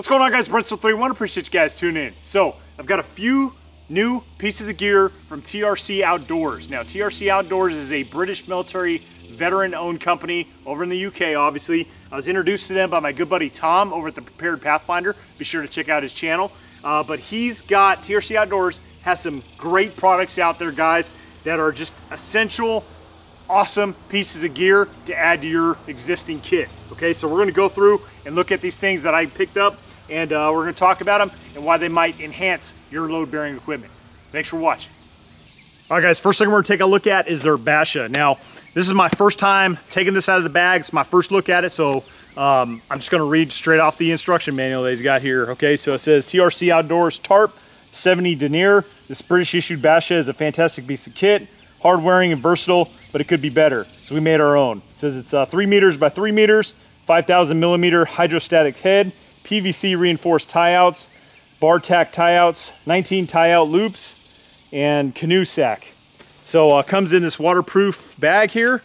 What's going on, guys? Brentstone31, appreciate you guys tuning in. So I've got a few new pieces of gear from TRC Outdoors. Now, TRC Outdoors is a British military veteran-owned company over in the UK, obviously. I was introduced to them by my good buddy Tom over at the Prepared Pathfinder. Be sure to check out his channel. But he's got, TRC Outdoors has some great products out there, guys, that are just essential, awesome pieces of gear to add to your existing kit. Okay, so we're gonna go through and look at these things that I picked up, and we're gonna talk about them and why they might enhance your load-bearing equipment. Thanks for watching. All right, guys, first thing we're gonna take a look at is their Basha. Now, this is my first time taking this out of the bag. It's my first look at it, so I'm just gonna read straight off the instruction manual that he's got here. Okay, so it says TRC Outdoors Tarp 70 denier. This British issued Basha is a fantastic piece of kit, hard wearing and versatile, but it could be better. So we made our own. It says it's 3 meters by 3 meters, 5,000 millimeter hydrostatic head, PVC reinforced tie-outs, bar tack tie-outs, 19 tie-out loops, and canoe sack. So comes in this waterproof bag here,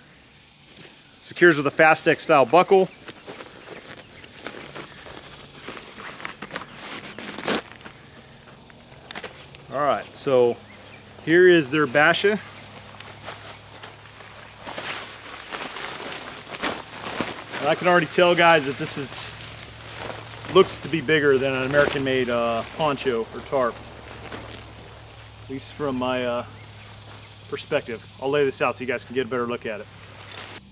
secures with a Fastex style buckle. All right, so here is their Basha. And I can already tell, guys, that this looks to be bigger than an American-made poncho or tarp, at least from my perspective. I'll lay this out so you guys can get a better look at it.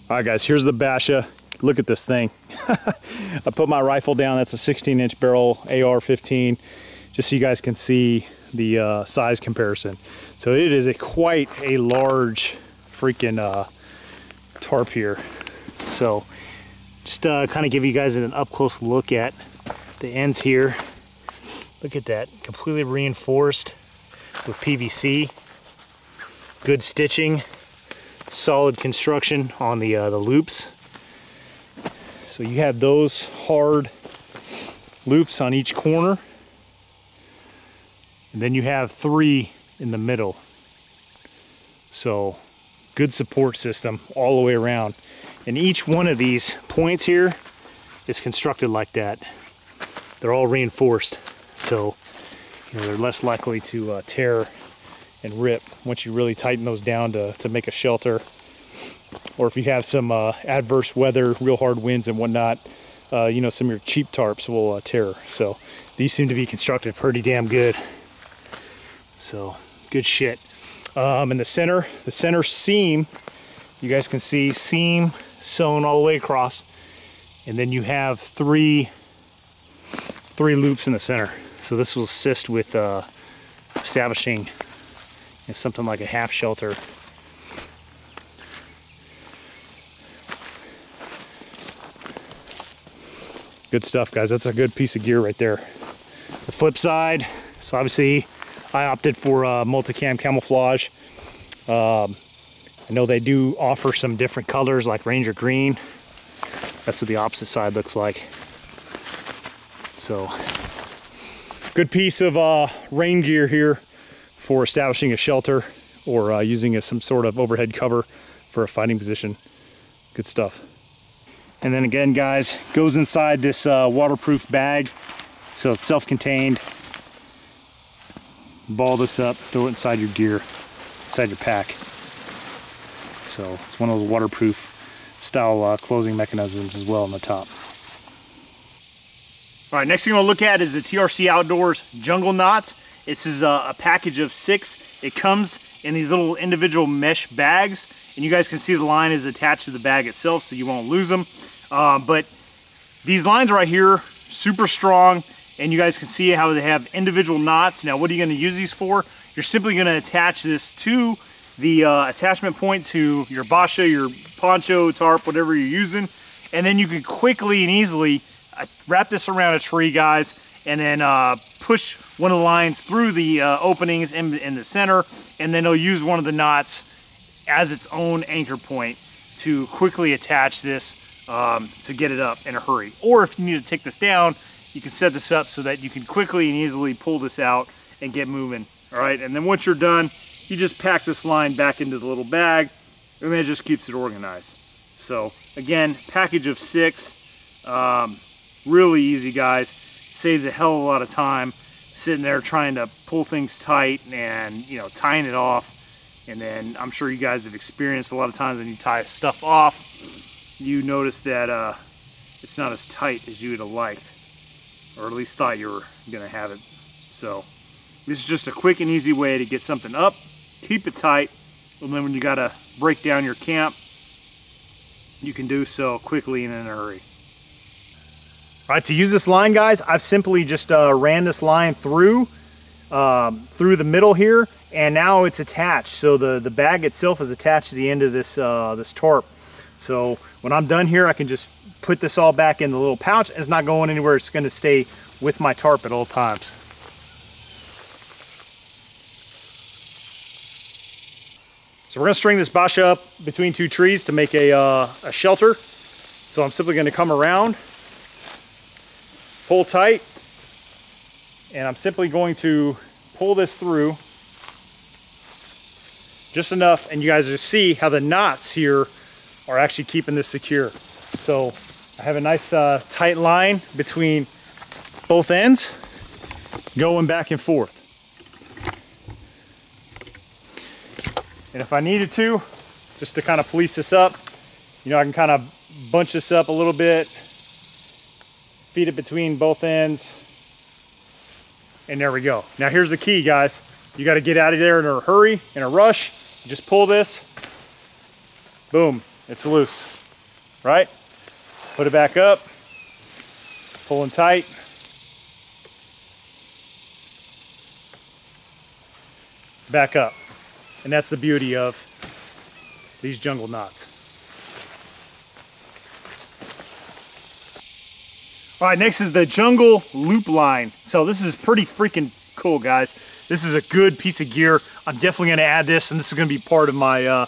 All right, guys, here's the Basha. Look at this thing. I put my rifle down. That's a 16-inch barrel AR-15, just so you guys can see the size comparison. So it is quite a large freaking tarp here. So just kind of give you guys an up-close look at the ends here. Look at that, completely reinforced with PVC. Good stitching, solid construction on the loops. So you have those hard loops on each corner, and then you have 3 in the middle. So good support system all the way around. And each one of these points here is constructed like that. They're all reinforced, so they're less likely to tear and rip once you really tighten those down to make a shelter. Or if you have some adverse weather, real hard winds and whatnot, some of your cheap tarps will tear. So these seem to be constructed pretty damn good. So good shit. In the center seam, you guys can see seam sewn all the way across, and then you have three loops in the center. So this will assist with establishing something like a half shelter. Good stuff, guys. That's a good piece of gear right there. The flip side, so obviously I opted for multicam camouflage. I know they do offer some different colors like Ranger Green. That's what the opposite side looks like. So, good piece of rain gear here for establishing a shelter or using as some sort of overhead cover for a fighting position. Good stuff. And then again, guys, goes inside this waterproof bag. So it's self-contained. Ball this up, throw it inside your gear, inside your pack. So it's one of those waterproof style closing mechanisms as well on the top. All right, next thing we'll look at is the TRC Outdoors Jungle Knots. This is a package of 6. It comes in these little individual mesh bags, and you guys can see the line is attached to the bag itself, so you won't lose them. But these lines right here, super strong, and you guys can see how they have individual knots. Now, what are you going to use these for? You're simply going to attach this to the attachment point to your Basha, your poncho, tarp, whatever you're using, and then you can quickly and easily wrap this around a tree, guys, and then push one of the lines through the openings in the center, and then it'll use one of the knots as its own anchor point to quickly attach this to get it up in a hurry. Or if you need to take this down, you can set this up so that you can quickly and easily pull this out and get moving. All right, and then once you're done, you just pack this line back into the little bag, and then it just keeps it organized. So again, package of 6, really easy, guys. saves a hell of a lot of time sitting there trying to pull things tight and, you know, tying it off. And then I'm sure you guys have experienced a lot of times when you tie stuff off, you notice that it's not as tight as you would have liked, or at least thought you were gonna have it. So this is just a quick and easy way to get something up, keep it tight, and then when you gotta break down your camp, you can do so quickly and in a hurry. All right, to use this line, guys, I've simply just ran this line through the middle here, and now it's attached. So the bag itself is attached to the end of this this tarp. So when I'm done here, I can just put this all back in the little pouch. It's not going anywhere. It's going to stay with my tarp at all times. So we're going to string this Basha up between two trees to make a shelter. So I'm simply going to come around, pull tight, and I'm simply going to pull this through just enough, and you guys just see how the knots here are actually keeping this secure. So I have a nice tight line between both ends going back and forth. And if I needed to, just to kind of police this up, you know, I can kind of bunch this up a little bit, feed it between both ends, and there we go. Now here's the key, guys. You got to get out of there in a hurry, in a rush. You just pull this, boom, it's loose, right? Put it back up, pulling tight. Back up. And that's the beauty of these jungle knots. All right, next is the jungle loop line. So this is pretty freaking cool, guys. This is a good piece of gear. I'm definitely gonna add this, and this is gonna be part of my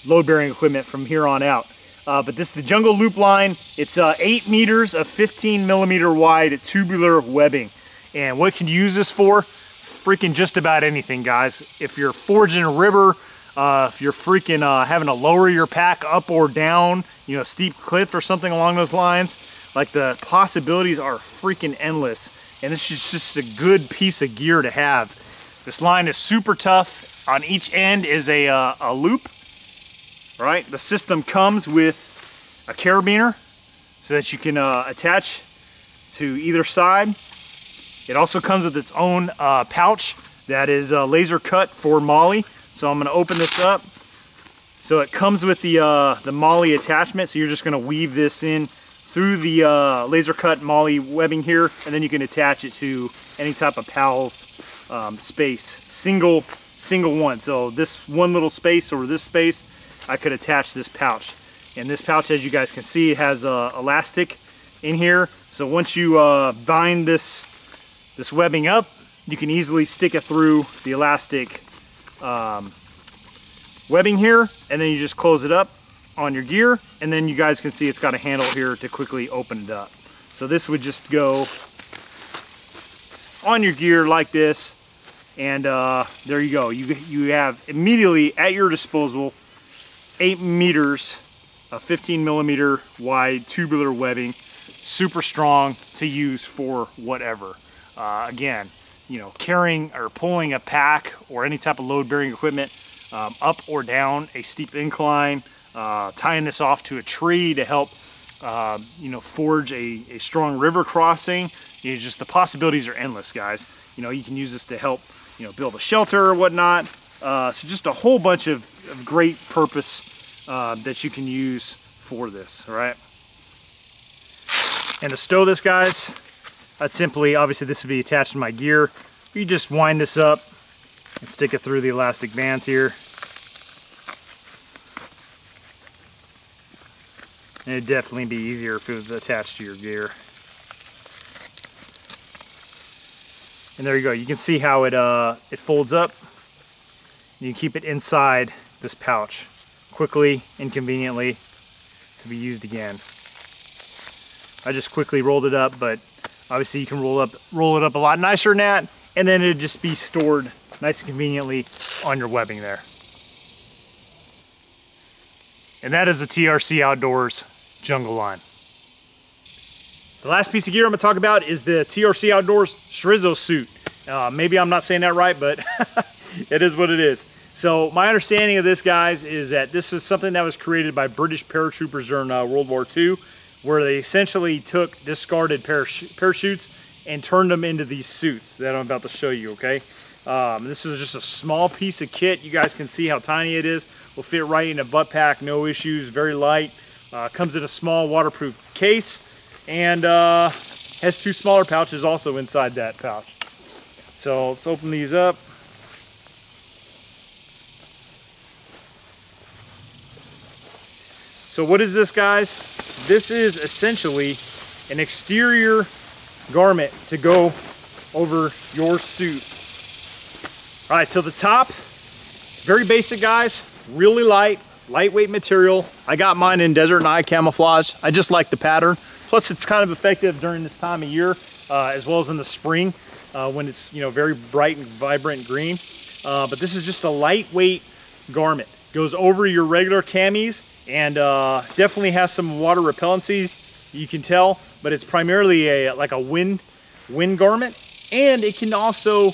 load bearing equipment from here on out. But this is the jungle loop line. It's 8 meters of 15 millimeter wide tubular webbing. And what can you use this for? Freaking just about anything, guys. If you're forging a river, if you're freaking having to lower your pack up or down, you know, a steep cliff or something along those lines, like the possibilities are freaking endless. And this is just a good piece of gear to have. This line is super tough. On each end is a loop, right? The system comes with a carabiner so that you can attach to either side. It also comes with its own pouch that is laser cut for MOLLE. So I'm going to open this up. So it comes with the MOLLE attachment. So you're just going to weave this in through the laser cut MOLLE webbing here, and then you can attach it to any type of PALS space. Single one. So this one little space or this space, I could attach this pouch. And this pouch, as you guys can see, it has elastic in here. So once you bind this webbing up, you can easily stick it through the elastic webbing here, and then you just close it up on your gear, and then you guys can see it's got a handle here to quickly open it up. So this would just go on your gear like this, and there you go. You have immediately at your disposal 8 meters of 15 millimeter wide tubular webbing, super strong to use for whatever. Again, you know, carrying or pulling a pack or any type of load bearing equipment up or down a steep incline, tying this off to a tree to help you know, forge a strong river crossing. You know, just the possibilities are endless, guys. You know, you can use this to help, you know, build a shelter or whatnot. So just a whole bunch of great purpose that you can use for this, all right? And to stow this, guys, I'd simply, obviously this would be attached to my gear. You just wind this up and stick it through the elastic bands here. And it'd definitely be easier if it was attached to your gear. And there you go. You can see how it folds up. You can keep it inside this pouch quickly and conveniently to be used again. I just quickly rolled it up, but obviously you can roll it up a lot nicer than that, and then it'd just be stored nice and conveniently on your webbing there. And that is the TRC Outdoors jungle line. The last piece of gear I'm gonna talk about is the TRC Outdoors Cierzo Suit. Maybe I'm not saying that right, but it is what it is. So my understanding of this, guys, is that this is something that was created by British paratroopers during World War II, where they essentially took discarded parachutes and turned them into these suits that I'm about to show you, okay? This is just a small piece of kit. You guys can see how tiny it is. Will fit right in a butt pack, no issues, very light. Comes in a small waterproof case, and has 2 smaller pouches also inside that pouch. So let's open these up. So what is this, guys? This is essentially an exterior garment to go over your suit. All right, so the top, very basic, guys, really lightweight material. I got mine in Desert Night camouflage. I just like the pattern. Plus it's kind of effective during this time of year, as well as in the spring, when it's, you know, very bright and vibrant green. But this is just a lightweight garment. Goes over your regular camis, and definitely has some water repellencies, you can tell, but it's primarily like a wind garment, and it can also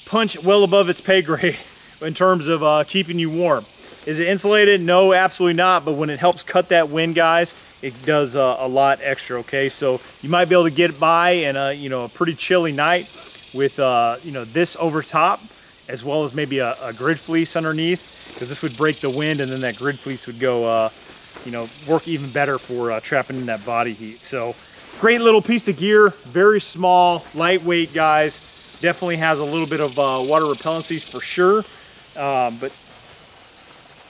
punch well above its pay grade in terms of keeping you warm. Is it insulated? No, absolutely not, but when it helps cut that wind, guys, it does a lot extra, okay? So you might be able to get by in a, you know, a pretty chilly night with you know, this over top, as well as maybe a grid fleece underneath, because this would break the wind, and then that grid fleece would go you know, work even better for trapping in that body heat. So great little piece of gear, very small, lightweight, guys. Definitely has a little bit of water repellencies for sure, but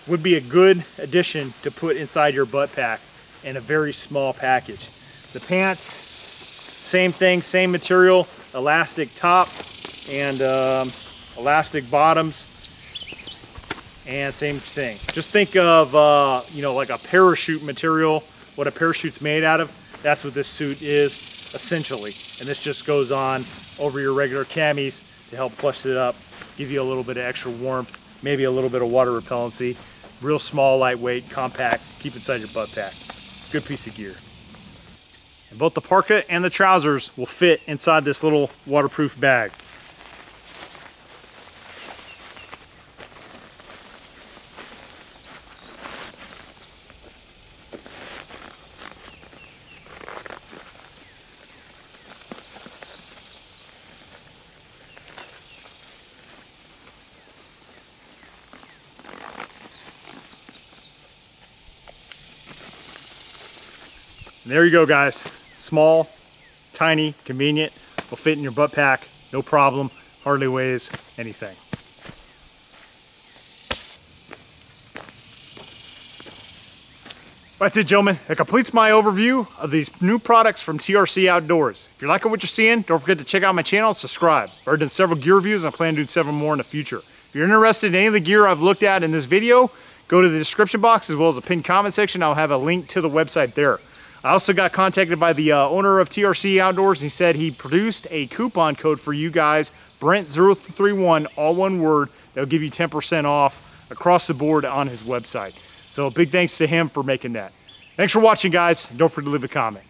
would be a good addition to put inside your butt pack in a very small package. The pants, same thing, same material, elastic top and elastic bottoms, and same thing. Just think of you know, like a parachute material, what a parachute's made out of. That's what this suit is essentially, and this just goes on over your regular camis to help plush it up, give you a little bit of extra warmth, maybe a little bit of water repellency. Real small, lightweight, compact, keep inside your butt pack. Good piece of gear. And both the parka and the trousers will fit inside this little waterproof bag. And there you go, guys. Small, tiny, convenient, will fit in your butt pack, no problem, hardly weighs anything. That's it, gentlemen. That completes my overview of these new products from TRC Outdoors. If you're liking what you're seeing, don't forget to check out my channel and subscribe. I've already done several gear reviews, and I plan to do several more in the future. If you're interested in any of the gear I've looked at in this video, go to the description box as well as the pinned comment section. I'll have a link to the website there. I also got contacted by the owner of TRC Outdoors, and he said he produced a coupon code for you guys, Brent031, all one word, that'll give you 10% off across the board on his website. So big thanks to him for making that. Thanks for watching, guys. Don't forget to leave a comment.